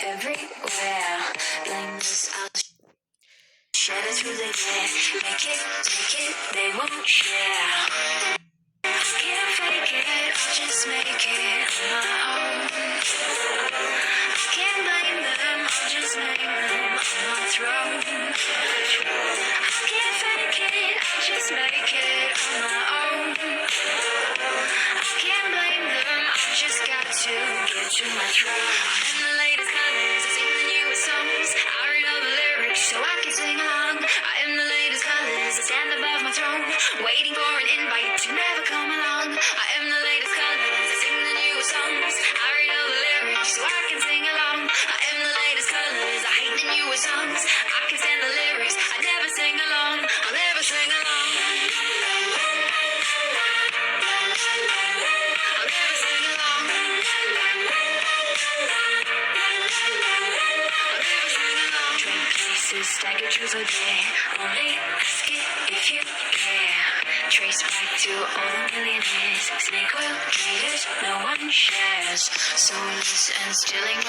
everywhere. Blame this, I'll share it through the year. Make it, take it, they won't share. I can't fake it, I'll just make it on my own. I can't blame them, I'll just name them on my throne. I can't fake it, I'll just make it on my own. I can't blame them, I've just got to get to my throne. In the latest colors, I sing the newest songs. I read all the lyrics so I can sing along. I am the latest colors, I stand above my throne, waiting for an invite to never come along. I am the latest colors, I sing the newest songs. I read all the lyrics so I can sing along. I am the latest colors, I hate the newest songs. I can stand the lyrics, I never sing along. I'll never sing along. I'll never sing along. I'll never sing along. Trade places, stagger truth or dare. Only ask it if you care. Trace back to all the millionaires. Snake oil traders, no one shares. Soulless and stealing.